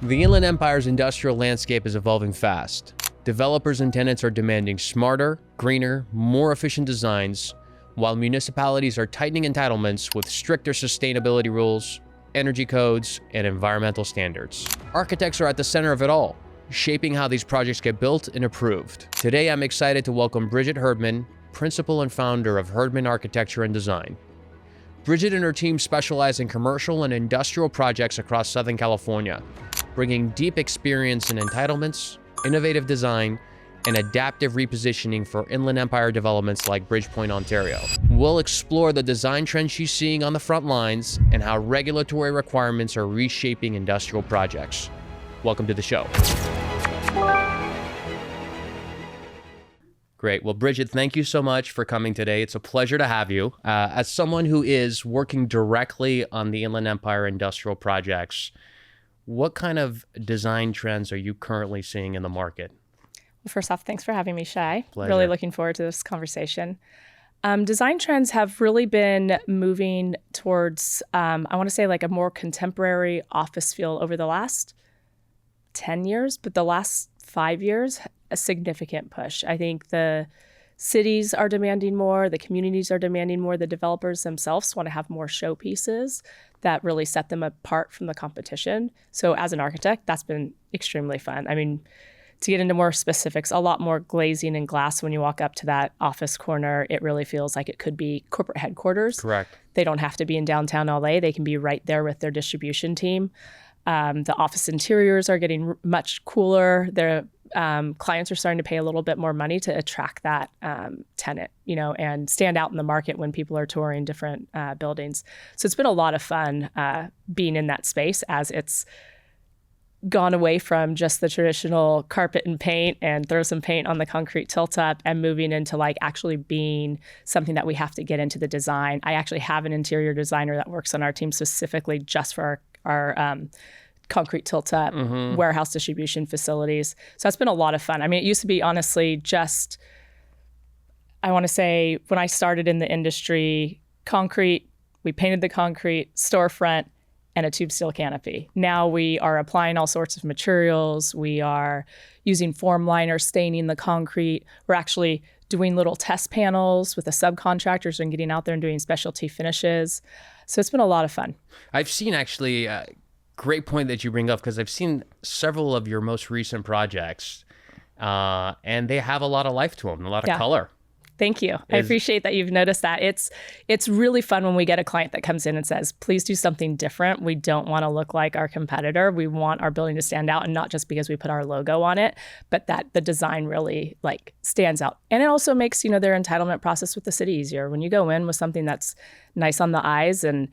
The Inland Empire's industrial landscape is evolving fast. Developers and tenants are demanding smarter, greener, more efficient designs, while municipalities are tightening entitlements with stricter sustainability rules, energy codes, and environmental standards. Architects are at the center of it all, shaping how these projects get built and approved. Today, I'm excited to welcome Bridget Herdman, principal and founder of Herdman Architecture and Design. Bridget and her team specialize in commercial and industrial projects across Southern California, bringing deep experience in entitlements, innovative design, and adaptive repositioning for Inland Empire developments like Bridgepoint, Ontario. We'll explore the design trends she's seeing on the front lines and how regulatory requirements are reshaping industrial projects. Welcome to the show. Great. Well, Bridget, thank you so much for coming today. It's a pleasure to have you. As someone who is working directly on the Inland Empire industrial projects, what kind of design trends are you currently seeing in the market? Well, first off, thanks for having me, Shy. Pleasure. Really looking forward to this conversation. Design trends have really been moving towards, I want to say like a more contemporary office feel over the last 10 years, but the last 5 years, a significant push. I think the cities are demanding more, the communities are demanding more, the developers themselves want to have more showpieces that really set them apart from the competition. So as an architect, that's been extremely fun. I mean, to get into more specifics, a lot more glazing and glass when you walk up to that office corner. It really feels like it could be corporate headquarters. Correct. They don't have to be in downtown LA. They can be right there with their distribution team. The office interiors are getting much cooler. Their clients are starting to pay a little bit more money to attract that tenant, and stand out in the market when people are touring different buildings. So it's been a lot of fun being in that space as it's gone away from just the traditional carpet and paint and throw some paint on the concrete tilt up and moving into like actually being something that we have to get into the design. I actually have an interior designer that works on our team specifically just for our concrete tilt-up warehouse distribution facilities. So that's been a lot of fun. I mean, it used to be honestly just, I want to say when I started in the industry, concrete, we painted the concrete, storefront, and a tube steel canopy. Now we are applying all sorts of materials. We are using form liners, staining the concrete. We're actually doing little test panels with the subcontractors and getting out there and doing specialty finishes. So it's been a lot of fun. I've seen actually, great point that you bring up, because I've seen several of your most recent projects and they have a lot of life to them, a lot of color. Thank you. I appreciate that you've noticed that. It's really fun when we get a client that comes in and says, please do something different. We don't want to look like our competitor. We want our building to stand out, and not just because we put our logo on it, but that the design really like stands out. And it also makes, their entitlement process with the city easier. When you go in with something that's nice on the eyes and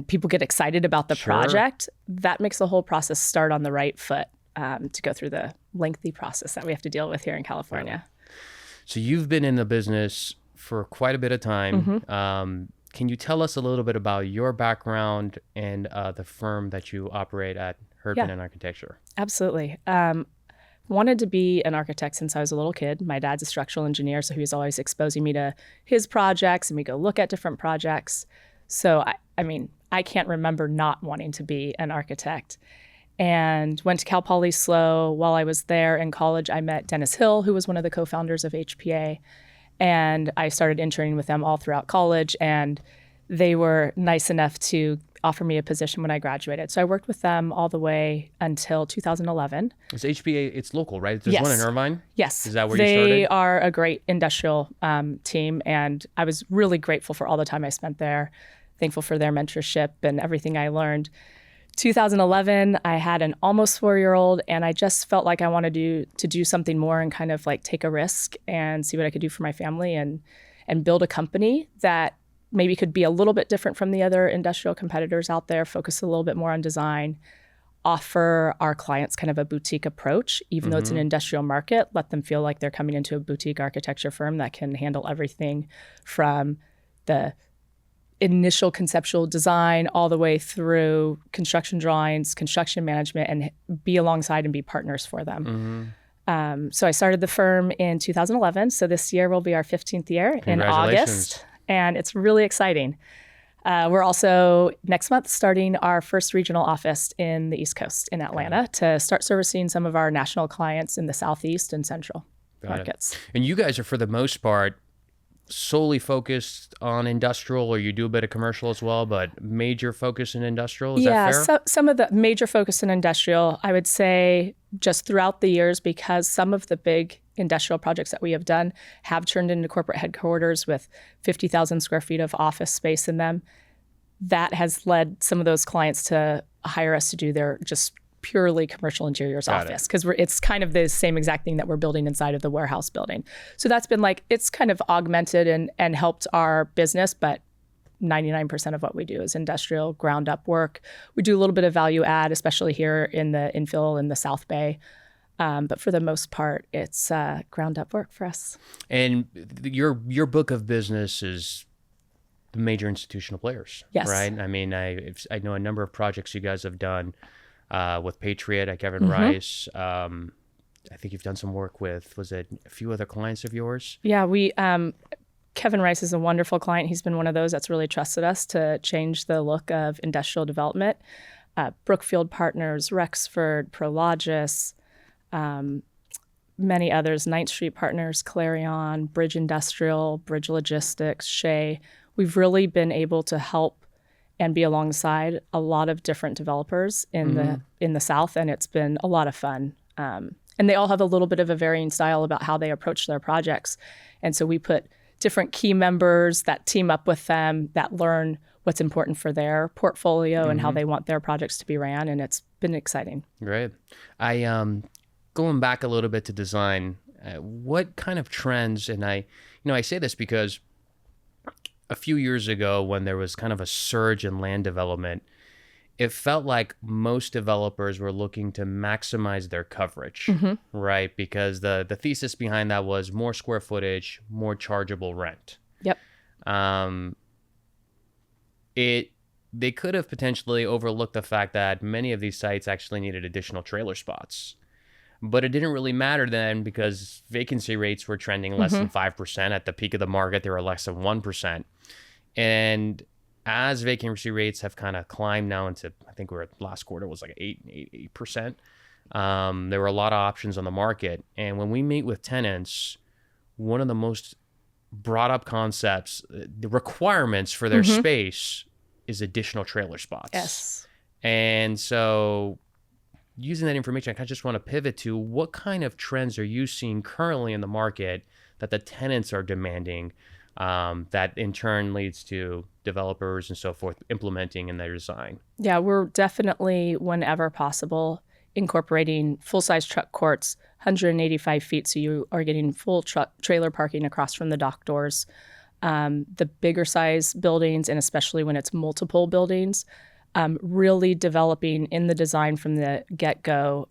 people get excited about the project, that makes the whole process start on the right foot to go through the lengthy process that we have to deal with here in California. So you've been in the business for quite a bit of time. Can you tell us a little bit about your background and the firm that you operate at, Herdman and Architecture? Absolutely. Wanted to be an architect since I was a little kid. My dad's a structural engineer, so he was always exposing me to his projects, and we go look at different projects. So, I mean, I can't remember not wanting to be an architect. And went to Cal Poly SLO. While I was there in college, I met Dennis Hill, who was one of the co-founders of HPA. And I started interning with them all throughout college. And they were nice enough to offer me a position when I graduated. So I worked with them all the way until 2011. It's HPA, it's local, right? There's one in Irvine? Yes. Is that where you started? They are a great industrial team. And I was really grateful for all the time I spent there, thankful for their mentorship and everything I learned. 2011, I had an almost 4-year-old, and I just felt like I wanted to do something more and kind of like take a risk and see what I could do for my family and build a company that maybe could be a little bit different from the other industrial competitors out there, focus a little bit more on design, offer our clients kind of a boutique approach, even though it's an industrial market, let them feel like they're coming into a boutique architecture firm that can handle everything from the initial conceptual design all the way through construction drawings, construction management, and be alongside and be partners for them. So I started the firm in 2011. So this year will be our 15th year in August. And it's really exciting. We're also next month starting our first regional office in the East Coast in Atlanta to start servicing some of our national clients in the Southeast and Central markets. And you guys are, for the most part, solely focused on industrial, or you do a bit of commercial as well, but major focus in industrial? Is that fair? So, some of the major focus in industrial, I would say just throughout the years, because some of the big industrial projects that we have done have turned into corporate headquarters with 50,000 square feet of office space in them. That has led some of those clients to hire us to do their just purely commercial interiors office, because it's kind of the same exact thing that we're building inside of the warehouse building. So that's been like, it's kind of augmented and helped our business, but 99% of what we do is industrial ground up work. We do a little bit of value add, especially here in the infill in the South Bay. But for the most part, it's ground up work for us. And your book of business is the major institutional players, yes, right? I mean, I know a number of projects you guys have done with Patriot at Kevin Rice. I think you've done some work with, was it a few other clients of yours? Yeah, Kevin Rice is a wonderful client. He's been one of those that's really trusted us to change the look of industrial development. Brookfield Partners, Rexford, Prologis, many others, 9th Street Partners, Clarion, Bridge Industrial, Bridge Logistics, Shay. We've really been able to help and be alongside a lot of different developers in the South, and it's been a lot of fun. And they all have a little bit of a varying style about how they approach their projects. And so we put different key members that team up with them that learn what's important for their portfolio and how they want their projects to be ran, and it's been exciting. Great. Going back a little bit to design, what kind of trends, and I say this because a few years ago when there was kind of a surge in land development, it felt like most developers were looking to maximize their coverage, right? Because the thesis behind that was more square footage, more chargeable rent. Yep. They could have potentially overlooked the fact that many of these sites actually needed additional trailer spots. But it didn't really matter then because vacancy rates were trending less than 5%. At the peak of the market, they were less than 1%. And as vacancy rates have kind of climbed now into, I think last quarter was like 8%. There were a lot of options on the market. And when we meet with tenants, one of the most brought up concepts, the requirements for their space is additional trailer spots. Yes. And so using that information, I kind of just want to pivot to what kind of trends are you seeing currently in the market that the tenants are demanding, that in turn leads to developers and so forth implementing in their design? Yeah, we're definitely, whenever possible, incorporating full-size truck courts, 185 feet, so you are getting full truck trailer parking across from the dock doors. The bigger size buildings, and especially when it's multiple buildings, really developing in the design from the get-go,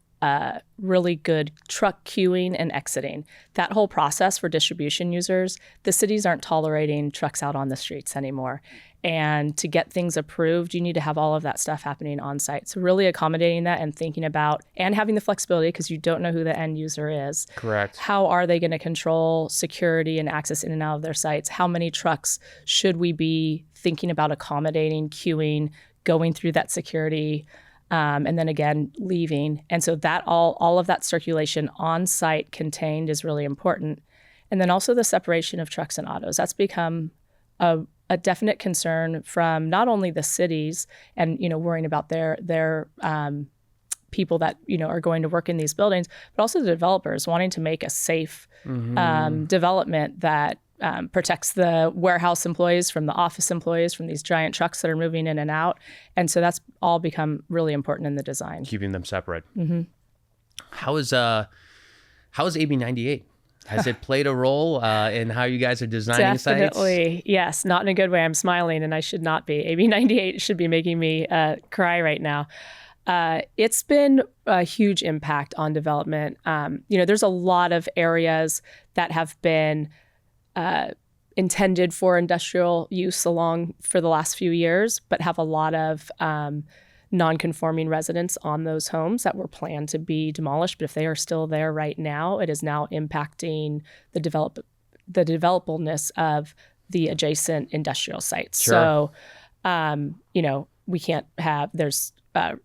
really good truck queuing and exiting. That whole process for distribution users, the cities aren't tolerating trucks out on the streets anymore. And to get things approved, you need to have all of that stuff happening on site. So really accommodating that and thinking about, and having the flexibility, because you don't know who the end user is. Correct. How are they going to control security and access in and out of their sites? How many trucks should we be thinking about accommodating, queuing, going through that security, and then again, leaving. And so that all of that circulation on site contained is really important. And then also the separation of trucks and autos. That's become a definite concern from not only the cities and, worrying about their people that, are going to work in these buildings, but also the developers wanting to make a safe development that protects the warehouse employees from the office employees from these giant trucks that are moving in and out. And so that's all become really important in the design. Keeping them separate. How is AB 98? Has it played a role in how you guys are designing sites? Definitely, yes. Not in a good way. I'm smiling, and I should not be. AB 98 should be making me cry right now. It's been a huge impact on development. There's a lot of areas that have been intended for industrial use along for the last few years, but have a lot of non-conforming residents on those homes that were planned to be demolished. But if they are still there right now, it is now impacting the developableness of the adjacent industrial sites. Sure. So We can't have, there's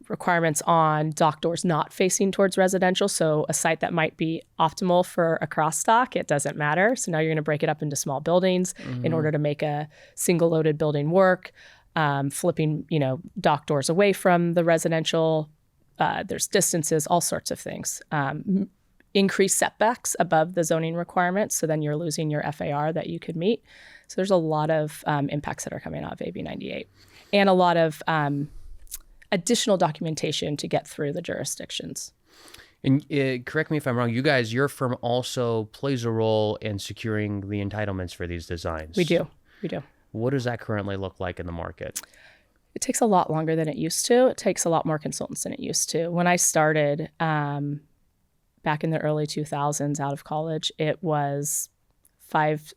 requirements on dock doors not facing towards residential. So a site that might be optimal for a cross dock, it doesn't matter. So now you're going to break it up into small buildings in order to make a single loaded building work. Flipping, dock doors away from the residential. There's distances, all sorts of things. Increase setbacks above the zoning requirements. So then you're losing your FAR that you could meet. So there's a lot of impacts that are coming out of AB 98 and a lot of additional documentation to get through the jurisdictions. And correct me if I'm wrong, your firm also plays a role in securing the entitlements for these designs. We do. What does that currently look like in the market? It takes a lot longer than it used to. It takes a lot more consultants than it used to. When I started back in the early 2000s out of college, it was 5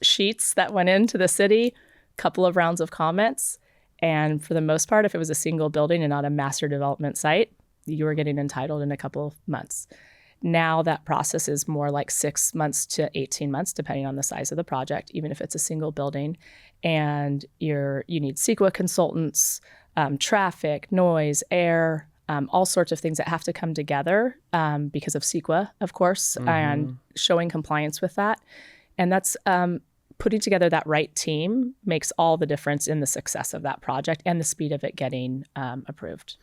sheets that went into the city, a couple of rounds of comments. And for the most part, if it was a single building and not a master development site, you were getting entitled in a couple of months. Now that process is more like 6 months to 18 months, depending on the size of the project, even if it's a single building. And you need CEQA consultants, traffic, noise, air, all sorts of things that have to come together because of CEQA, of course, and showing compliance with that. And that's putting together that right team makes all the difference in the success of that project and the speed of it getting approved.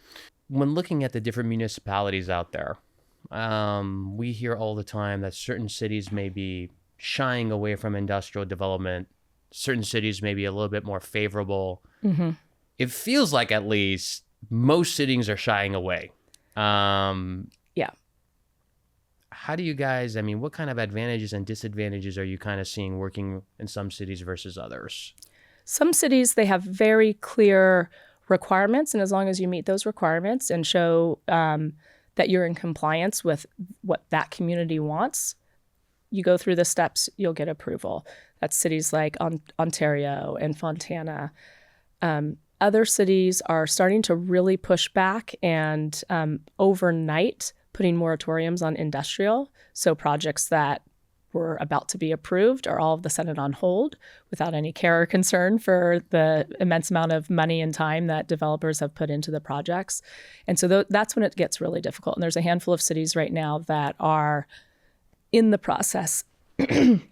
When looking at the different municipalities out there, we hear all the time that certain cities may be shying away from industrial development. Certain cities may be a little bit more favorable. It feels like at least most cities are shying away. Yeah. How do you guys, what kind of advantages and disadvantages are you kind of seeing working in some cities versus others? Some cities, they have very clear requirements. And as long as you meet those requirements and show that you're in compliance with what that community wants, you go through the steps, you'll get approval. That's cities like Ontario and Fontana. Other cities are starting to really push back and overnight putting moratoriums on industrial. So projects that were about to be approved are all of a sudden on hold without any care or concern for the immense amount of money and time that developers have put into the projects. And so that's when it gets really difficult. And there's a handful of cities right now that are in the process, in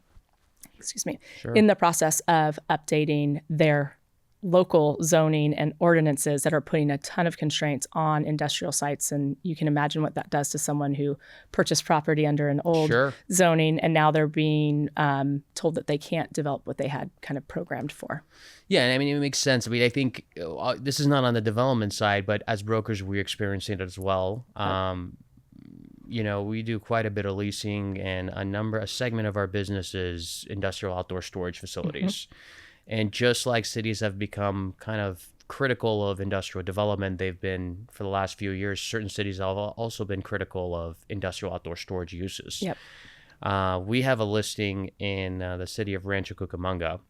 the process of updating their local zoning and ordinances that are putting a ton of constraints on industrial sites. And you can imagine what that does to someone who purchased property under an old zoning, and now they're being told that they can't develop what they had kind of programmed for. Yeah, and it makes sense. I think this is not on the development side, but as brokers, we're experiencing it as well. We do quite a bit of leasing, and a segment of our business is industrial outdoor storage facilities. And just like cities have become kind of critical of industrial development, they've been, for the last few years, certain cities have also been critical of industrial outdoor storage uses. We have a listing in the city of Rancho Cucamonga,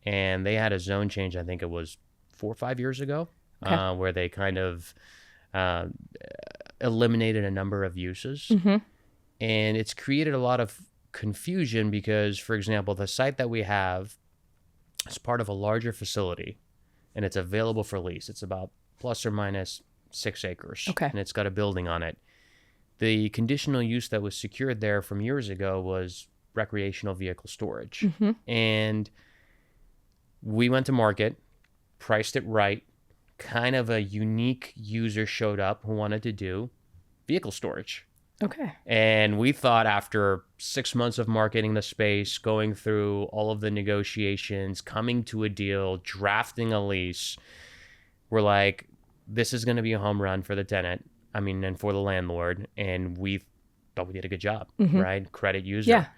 and they had a zone change, I think it was 4 or 5 years ago, where they kind of eliminated a number of uses. And it's created a lot of confusion because, for example, the site that we have is part of a larger facility, and it's available for lease. It's about plus or minus 6 acres, and it's got a building on it. The conditional use that was secured there from years ago was recreational vehicle storage. And we went to market, priced it right. Kind of a unique user showed up who wanted to do vehicle storage. And we thought after 6 months of marketing the space, going through all of the negotiations, coming to a deal, drafting a lease, we're like, this is going to be a home run for the tenant, and for the landlord. And we thought we did a good job, right? Credit user.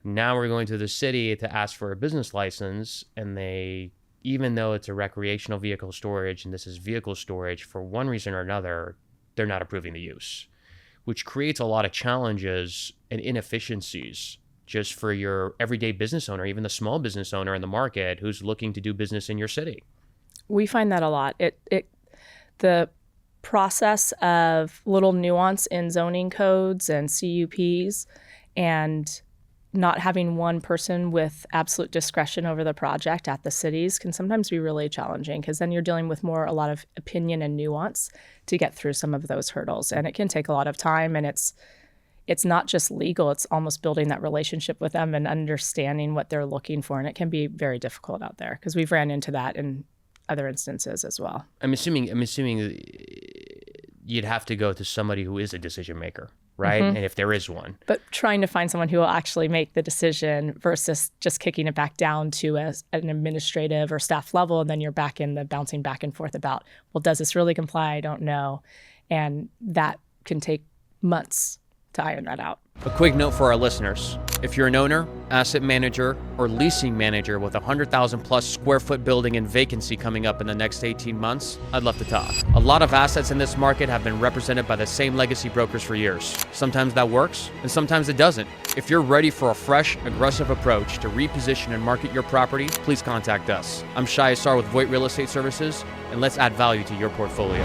Now we're going to the city to ask for a business license, and even though it's a recreational vehicle storage and this is vehicle storage, for one reason or another, they're not approving the use, which creates a lot of challenges and inefficiencies just for your everyday business owner, even the small business owner in the market who's looking to do business in your city. We find that a lot. The process of little nuance in zoning codes and CUPs and not having one person with absolute discretion over the project at the cities can sometimes be really challenging, because then you're dealing with a lot of opinion and nuance to get through some of those hurdles. And it can take a lot of time, and it's not just legal, it's almost building that relationship with them and understanding what they're looking for. And it can be very difficult out there, because we've ran into that in other instances as well. I'm assuming you'd have to go to somebody who is a decision maker, right? And if there is one. But trying to find someone who will actually make the decision versus just kicking it back down to an administrative or staff level, and then you're back in the bouncing back and forth about, well, does this really comply? I don't know. And that can take months to iron that out. A quick note for our listeners. If you're an owner, asset manager, or leasing manager with a 100,000 plus square foot building in vacancy coming up in the next 18 months, I'd love to talk. A lot of assets in this market have been represented by the same legacy brokers for years. Sometimes that works, and sometimes it doesn't. If you're ready for a fresh, aggressive approach to reposition and market your property, please contact us. I'm Shy Assar with Voight Real Estate Services, and let's add value to your portfolio.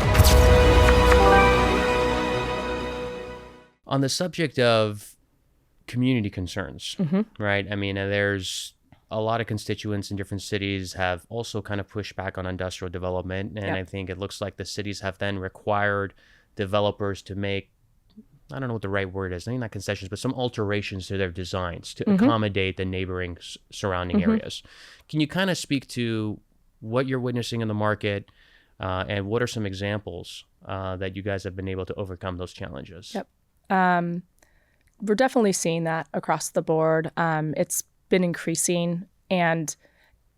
On the subject of community concerns, right? I mean, there's a lot of constituents in different cities have also kind of pushed back on industrial development. And I think it looks like the cities have then required developers to make, I don't know what the right word is, maybe not concessions, but some alterations to their designs to accommodate the neighboring surrounding areas. Can you kind of speak to what you're witnessing in the market and what are some examples that you guys have been able to overcome those challenges? Yep. We're definitely seeing that across the board. It's been increasing, and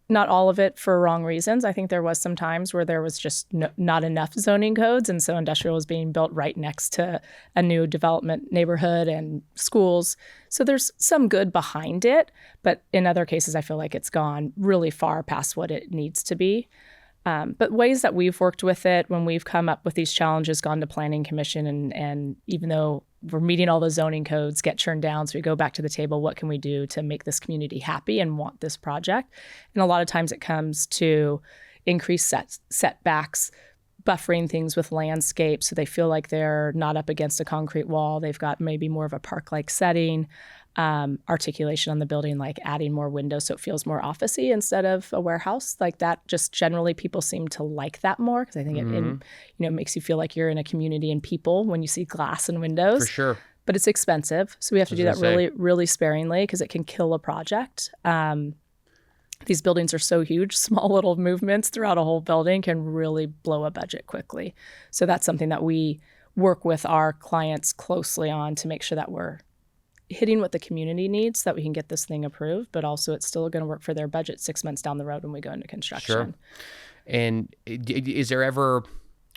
not all of it for wrong reasons. I think there was some times where there was just not enough zoning codes, and so industrial was being built right next to a new development neighborhood and schools. So there's some good behind it, but in other cases, I feel like it's gone really far past what it needs to be. But ways that we've worked with it when we've come up with these challenges, gone to planning commission, and even though we're meeting all the zoning codes, get churned down. So we go back to the table, what can we do to make this community happy and want this project? And a lot of times it comes to increased setbacks, buffering things with landscape so they feel like they're not up against a concrete wall. They've got maybe more of a park-like setting. Articulation on the building, like adding more windows so it feels more office-y instead of a warehouse. Like that, just generally people seem to like that more, because I think it makes you feel like you're in a community and people when you see glass and windows. For sure. But it's expensive, so we have to do that really, really sparingly, because it can kill a project. These buildings are so huge, small little movements throughout a whole building can really blow a budget quickly. So that's something that we work with our clients closely on to make sure that we're hitting what the community needs so that we can get this thing approved, but also it's still going to work for their budget 6 months down the road when we go into construction. Sure. And is there ever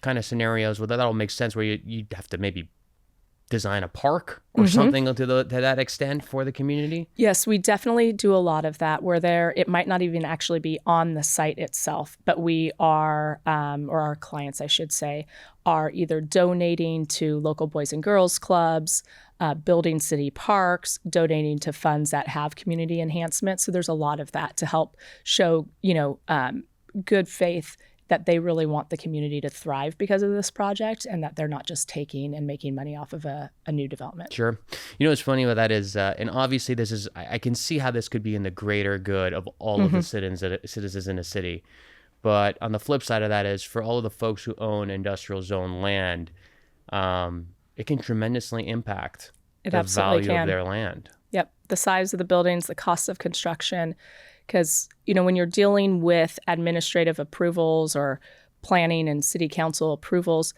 kind of scenarios where that all makes sense, where you have to maybe design a park or something to that extent for the community? Yes, we definitely do a lot of that, where it might not even actually be on the site itself, but we are, or our clients, I should say, are either donating to local boys and girls clubs, building city parks, donating to funds that have community enhancement. So there's a lot of that to help show, good faith that they really want the community to thrive because of this project, and that they're not just taking and making money off of a new development. Sure. What's funny about that is, and obviously this is, I can see how this could be in the greater good of all of the citizens in a city. But on the flip side of that is, for all of the folks who own industrial zone land, it can tremendously impact the value of their land. Yep. The size of the buildings, the cost of construction. Because, when you're dealing with administrative approvals or planning and city council approvals,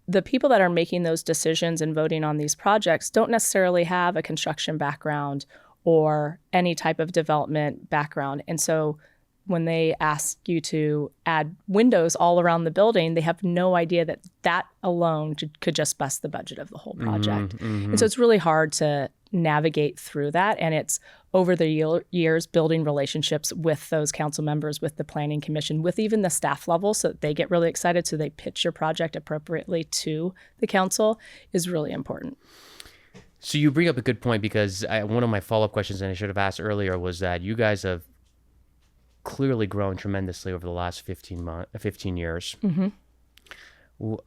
the people that are making those decisions and voting on these projects don't necessarily have a construction background or any type of development background. And so when they ask you to add windows all around the building, they have no idea that alone could just bust the budget of the whole project. And so it's really hard to navigate through that. And it's over the years building relationships with those council members, with the planning commission, with even the staff level, so that they get really excited, so they pitch your project appropriately to the council, is really important. So you bring up a good point, because one of my follow-up questions, and I should have asked earlier, was that you guys have clearly grown tremendously over the last 15 years. In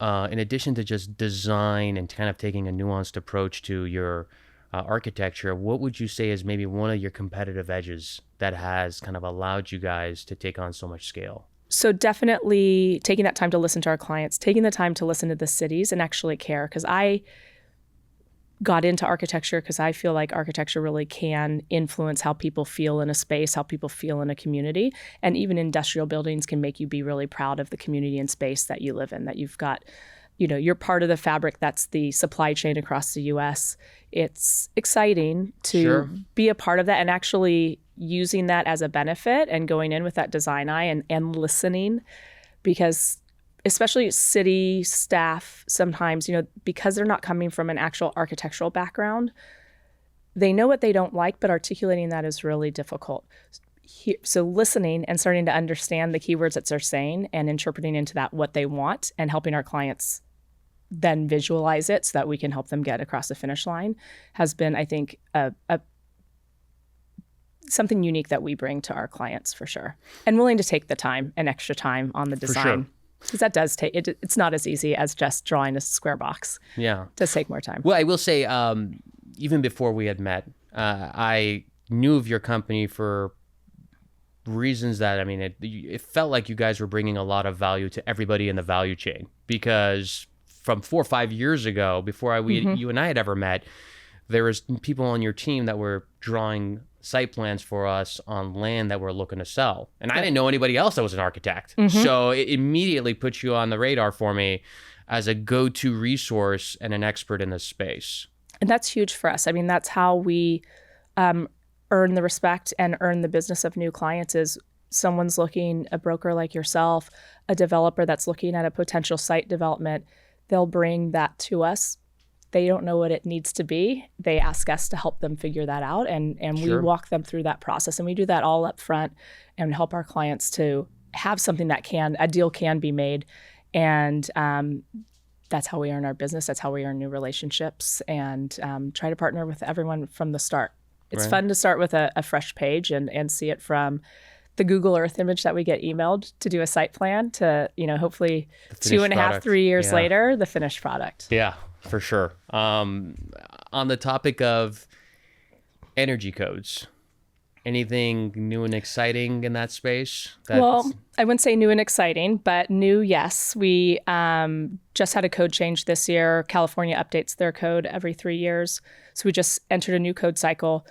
addition to just design and kind of taking a nuanced approach to your architecture, what would you say is maybe one of your competitive edges that has kind of allowed you guys to take on so much scale? So definitely taking that time to listen to our clients, taking the time to listen to the cities and actually care. Because I got into architecture because I feel like architecture really can influence how people feel in a space, how people feel in a community. And even industrial buildings can make you be really proud of the community and space that you live in, that you've got, you're part of the fabric that's the supply chain across the US. It's exciting to be a part of that and actually using that as a benefit and going in with that design eye and listening, because especially city staff sometimes, because they're not coming from an actual architectural background, they know what they don't like, but articulating that is really difficult. So listening and starting to understand the keywords that they're saying and interpreting into that what they want and helping our clients then visualize it so that we can help them get across the finish line has been, I think, a something unique that we bring to our clients for sure. And willing to take the time and extra time on the design. Because that does take, it's not as easy as just drawing a square box. Yeah. It does take more time. Well, I will say, even before we had met, I knew of your company for reasons that, it felt like you guys were bringing a lot of value to everybody in the value chain. Because from 4 or 5 years ago, before you and I had ever met, there was people on your team that were drawing site plans for us on land that we're looking to sell. And I didn't know anybody else that was an architect. So it immediately put you on the radar for me as a go-to resource and an expert in this space. And that's huge for us. That's how we earn the respect and earn the business of new clients is someone's looking, a broker like yourself, a developer that's looking at a potential site development, they'll bring that to us. They don't know what it needs to be. They ask us to help them figure that out, and we walk them through that process. And we do that all up front and help our clients to have something that a deal can be made. And that's how we earn our business. That's how we earn new relationships and try to partner with everyone from the start. It's fun to start with a fresh page and see it from the Google Earth image that we get emailed to do a site plan to, hopefully 2.5, 3 years later, the finished product. Yeah. For sure. On the topic of energy codes, anything new and exciting in that space? Well, I wouldn't say new and exciting, but new, yes. We just had a code change this year. California updates their code every 3 years. So we just entered a new code cycle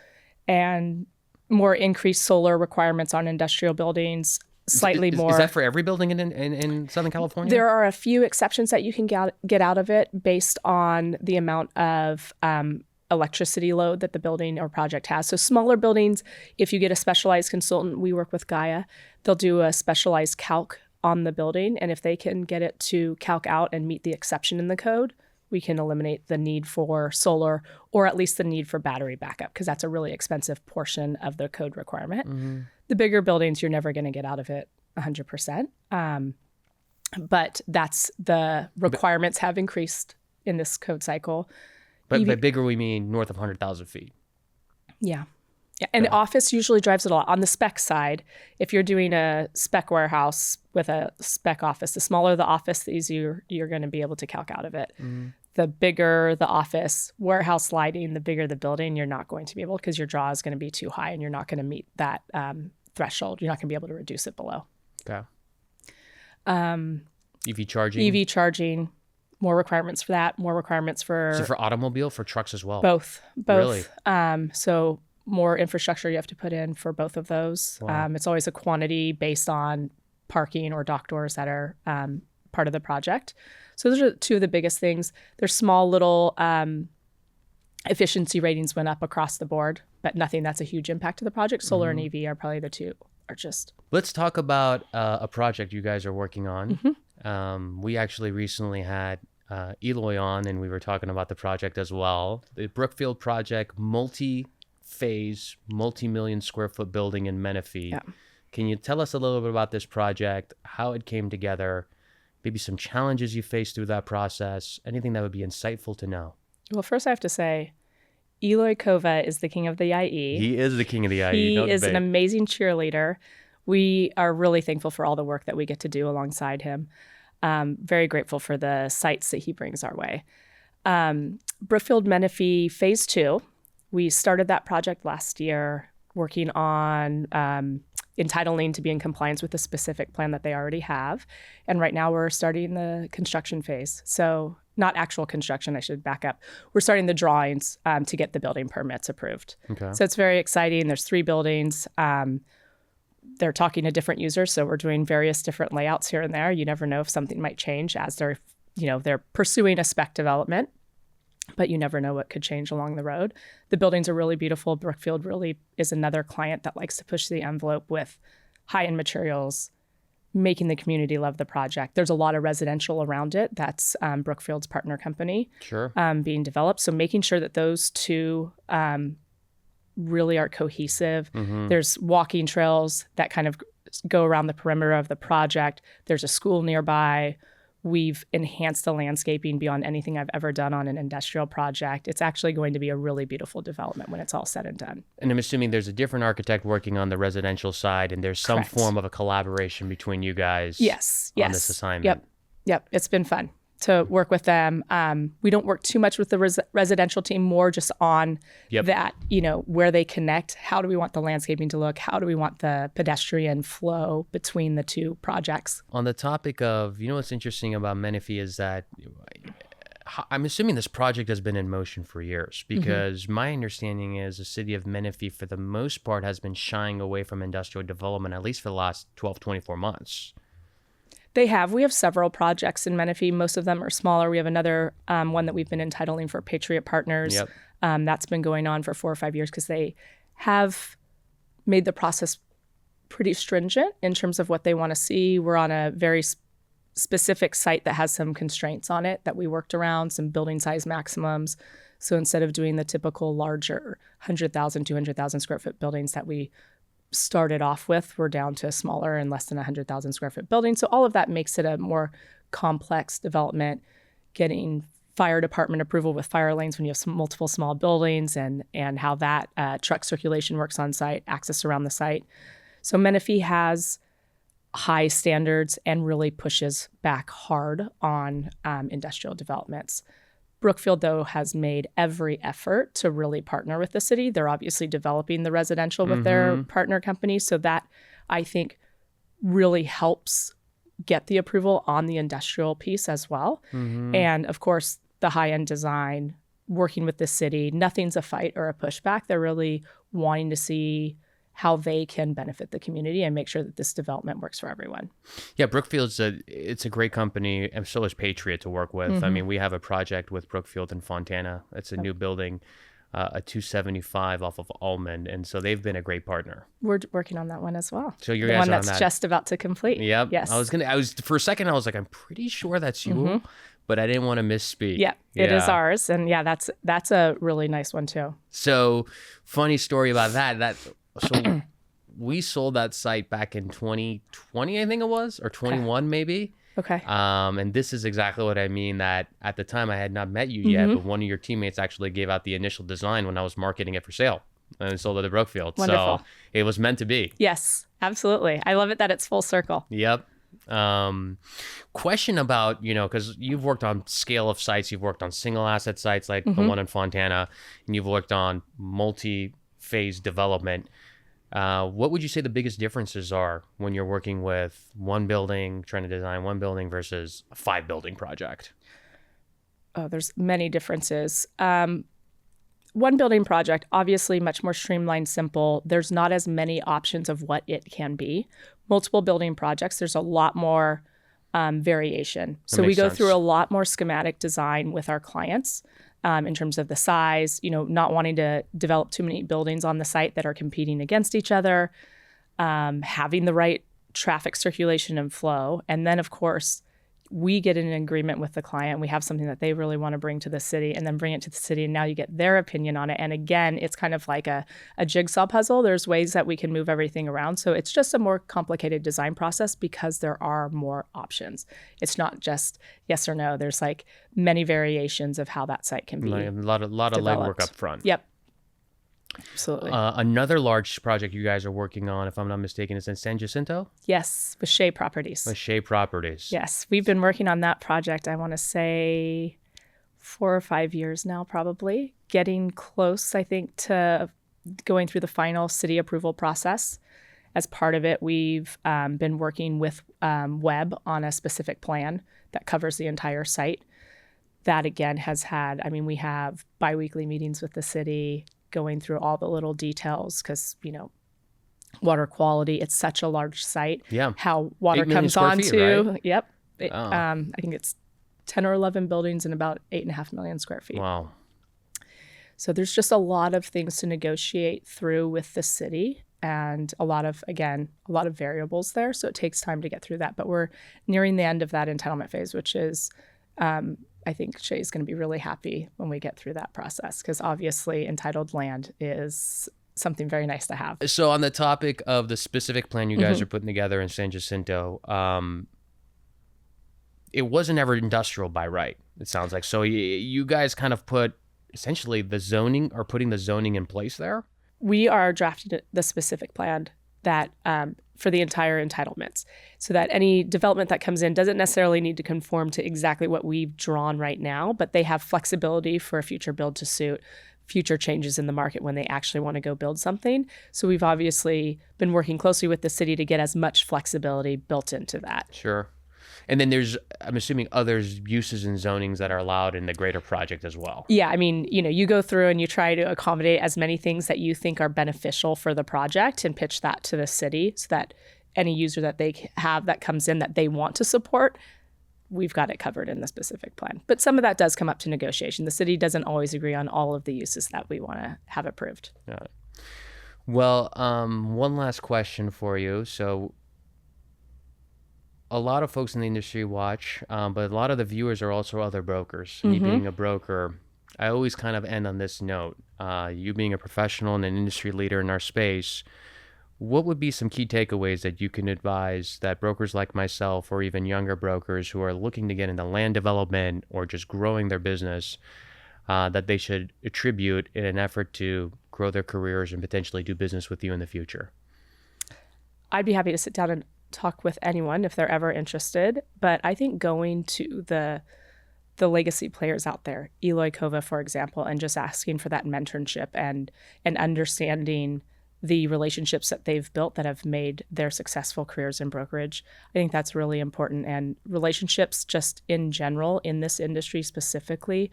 and more increased solar requirements on industrial buildings. Slightly more. Is that for every building in Southern California? There are a few exceptions that you can get out of it based on the amount of electricity load that the building or project has. So smaller buildings, if you get a specialized consultant, we work with Gaia, they'll do a specialized calc on the building. And if they can get it to calc out and meet the exception in the code, we can eliminate the need for solar or at least the need for battery backup, because that's a really expensive portion of the code requirement. The bigger buildings, you're never going to get out of it 100%. But that's the requirements have increased in this code cycle. But by bigger, we mean north of 100,000 feet. Yeah. And office usually drives it a lot. On the spec side, if you're doing a spec warehouse with a spec office, the smaller the office, the easier you're going to be able to calc out of it. The bigger the office, warehouse lighting, the bigger the building, you're not going to be able, because your draw is going to be too high and you're not going to meet that threshold. You're not going to be able to reduce it below. Okay. EV charging? EV charging, more requirements for that, more requirements for... So for automobile, for trucks as well? Both. Really? So more infrastructure you have to put in for both of those. Wow. It's always a quantity based on parking or dock doors that are part of the project. So those are two of the biggest things. There's small little efficiency ratings went up across the board, but nothing that's a huge impact to the project. Solar and EV are probably the two largest. Let's talk about a project you guys are working on. We actually recently had Eloy on, and we were talking about the project as well. The Brookfield project, multi-phase, multi-million square foot building in Menifee. Yeah. Can you tell us a little bit about this project, how it came together, maybe some challenges you faced through that process, anything that would be insightful to know? Well, first I have to say, Eloy Kova is the king of the IE. He is the king of the IE. He is an amazing cheerleader. We are really thankful for all the work that we get to do alongside him. Very grateful for the sites that he brings our way. Brookfield Menifee Phase 2 We started that project last year, working on entitling to be in compliance with the specific plan that they already have. And right now we're starting the construction phase. So not actual construction, I should back up. We're starting the drawings to get the building permits approved. Okay. So it's very exciting. There's 3 buildings. They're talking to different users. So we're doing various different layouts here and there. You never know if something might change as they're pursuing a spec development, but you never know what could change along the road. The buildings are really beautiful. Brookfield really is another client that likes to push the envelope with high-end materials, making the community love the project. There's a lot of residential around it. That's Brookfield's partner company being developed. So making sure that those two really are cohesive. There's walking trails that kind of go around the perimeter of the project. There's a school nearby. We've enhanced the landscaping beyond anything I've ever done on an industrial project. It's actually going to be a really beautiful development when it's all said and done. And I'm assuming there's a different architect working on the residential side, and there's some Correct. form of a collaboration between you guys on this assignment. Yep. It's been fun to work with them. We don't work too much with the residential team, more just on that, where they connect. How do we want the landscaping to look? How do we want the pedestrian flow between the two projects? On the topic of, what's interesting about Menifee is that I'm assuming this project has been in motion for years, because my understanding is the city of Menifee, for the most part, has been shying away from industrial development, at least for the last 12, 24 months. We have several projects in Menifee. Most of them are smaller. We have another one that we've been entitling for Patriot Partners. That's been going on for 4 or 5 years because they have made the process pretty stringent in terms of what they want to see. We're on a very specific site that has some constraints on it that we worked around, some building size maximums. So instead of doing the typical larger 100,000, 200,000 square foot buildings that we started off with, we're down to smaller and less than 100,000 square foot buildings. So all of that makes it a more complex development, getting fire department approval with fire lanes when you have multiple small buildings, and how that truck circulation works on site, access around the site. So Menifee has high standards and really pushes back hard on industrial developments. Brookfield, though, has made every effort to really partner with the city. They're obviously developing the residential with their partner company. So that, I think, really helps get the approval on the industrial piece as well. And, of course, the high-end design, working with the city, nothing's a fight or a pushback. They're really wanting to see how they can benefit the community and make sure that this development works for everyone. Yeah, Brookfield's it's a great company, and so is Patriot to work with. I mean, we have a project with Brookfield in Fontana. It's a new building, a 275 off of Almond, and so they've been a great partner. We're working on that one as well. So you the guys one are that's on that. just about to complete. Yep. Yes. I was for a second I was like, I'm pretty sure that's you, but I didn't want to misspeak. Yeah, it is ours, and that's a really nice one too. So, funny story about that. So we sold that site back in 2020, I think it was, or 21 maybe. Okay. And this is exactly what I mean, that at the time I had not met you yet, but one of your teammates actually gave out the initial design when I was marketing it for sale, and sold it to Brookfield. Wonderful. So it was meant to be. Yes, absolutely. I love it that it's full circle. Yep. Question about, because you've worked on scale of sites, you've worked on single asset sites like the one in Fontana, and you've worked on multi-phase development. What would you say the biggest differences are when you're working with one building, trying to design one building versus a 5-building project? Oh, there's many differences. One building project, obviously much more streamlined, simple. There's not as many options of what it can be. Multiple building projects, there's a lot more variation. So we go through a lot more schematic design with our clients. In terms of the size, not wanting to develop too many buildings on the site that are competing against each other, having the right traffic circulation and flow. And then, of course, we get in an agreement with the client. We have something that they really want to bring to the city, and then bring it to the city. And now you get their opinion on it. And again, it's kind of like a jigsaw puzzle. There's ways that we can move everything around. So it's just a more complicated design process because there are more options. It's not just yes or no. There's like many variations of how that site can be. Like a lot of legwork up front. Yep. Absolutely. Another large project you guys are working on, if I'm not mistaken, is in San Jacinto? Yes, with Shy Properties. With Shy Properties. Yes, we've been working on that project, I want to say 4 or 5 years now, probably. Getting close, I think, to going through the final city approval process. As part of it, we've been working with Webb on a specific plan that covers the entire site. That, again, has had, I mean, we have biweekly meetings with the city going through all the little details because, you know, water quality, it's such a large site. Yeah. How water 8 million comes square onto. feet, right? Yep. Oh. I think it's 10 or 11 buildings and about 8.5 million square feet. Wow. So there's just a lot of things to negotiate through with the city and a lot of variables there. So it takes time to get through that. But we're nearing the end of that entitlement phase, which is, I think Shay's going to be really happy when we get through that process because obviously entitled land is something very nice to have. So on the topic of the specific plan you guys are putting together in San Jacinto, it wasn't ever industrial by right, it sounds like. So you guys kind of put essentially the zoning or putting the zoning in place there? We are drafting the specific plan that for the entire entitlements so that any development that comes in doesn't necessarily need to conform to exactly what we've drawn right now, but they have flexibility for a future build to suit, future changes in the market when they actually want to go build something. So we've obviously been working closely with the city to get as much flexibility built into that. Sure. And then there's, I'm assuming, other uses and zonings that are allowed in the greater project as well. Yeah, I mean, you know, you go through and you try to accommodate as many things that you think are beneficial for the project and pitch that to the city so that any user that they have that comes in that they want to support, we've got it covered in the specific plan. But some of that does come up to negotiation. The city doesn't always agree on all of the uses that we want to have approved. Got it. Well, one last question for you. So a lot of folks in the industry watch, but a lot of the viewers are also other brokers. Me being a broker, I always kind of end on this note. You being a professional and an industry leader in our space, what would be some key takeaways that you can advise that brokers like myself or even younger brokers who are looking to get into land development or just growing their business that they should attribute in an effort to grow their careers and potentially do business with you in the future? I'd be happy to sit down and talk with anyone if they're ever interested. But I think going to the legacy players out there, Eloy Kova, for example, and just asking for that mentorship and understanding the relationships that they've built that have made their successful careers in brokerage. I think that's really important. And relationships just in general in this industry specifically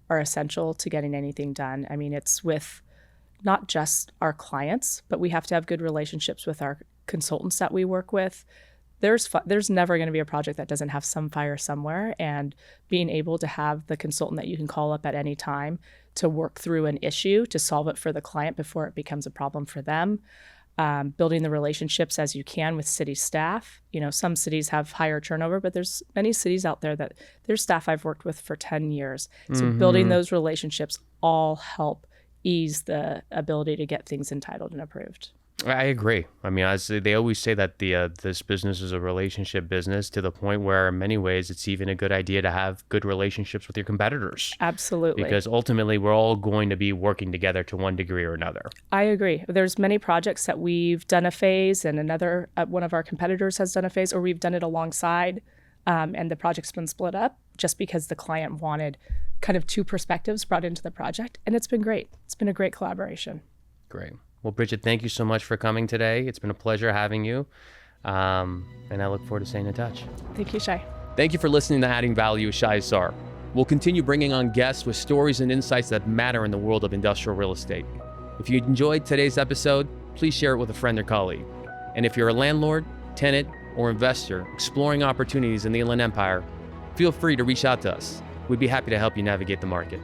are essential to getting anything done. I mean, it's with not just our clients, but we have to have good relationships with our consultants that we work with. There's never going to be a project that doesn't have some fire somewhere, and being able to have the consultant that you can call up at any time to work through an issue, to solve it for the client before it becomes a problem for them. Building the relationships as you can with city staff. You know, some cities have higher turnover, but there's many cities out there that there's staff I've worked with for 10 years. So building those relationships all help ease the ability to get things entitled and approved. I agree. I mean, they always say that this business is a relationship business, to the point where in many ways it's even a good idea to have good relationships with your competitors. Absolutely. Because ultimately we're all going to be working together to one degree or another. I agree. There's many projects that we've done a phase and another, one of our competitors has done a phase, or we've done it alongside, and the project's been split up just because the client wanted kind of two perspectives brought into the project. And it's been great. It's been a great collaboration. Great. Well, Bridget, thank you so much for coming today. It's been a pleasure having you. And I look forward to staying in touch. Thank you, Shy. Thank you for listening to Adding Value with Shy Assar. We'll continue bringing on guests with stories and insights that matter in the world of industrial real estate. If you enjoyed today's episode, please share it with a friend or colleague. And if you're a landlord, tenant, or investor exploring opportunities in the Inland Empire, feel free to reach out to us. We'd be happy to help you navigate the market.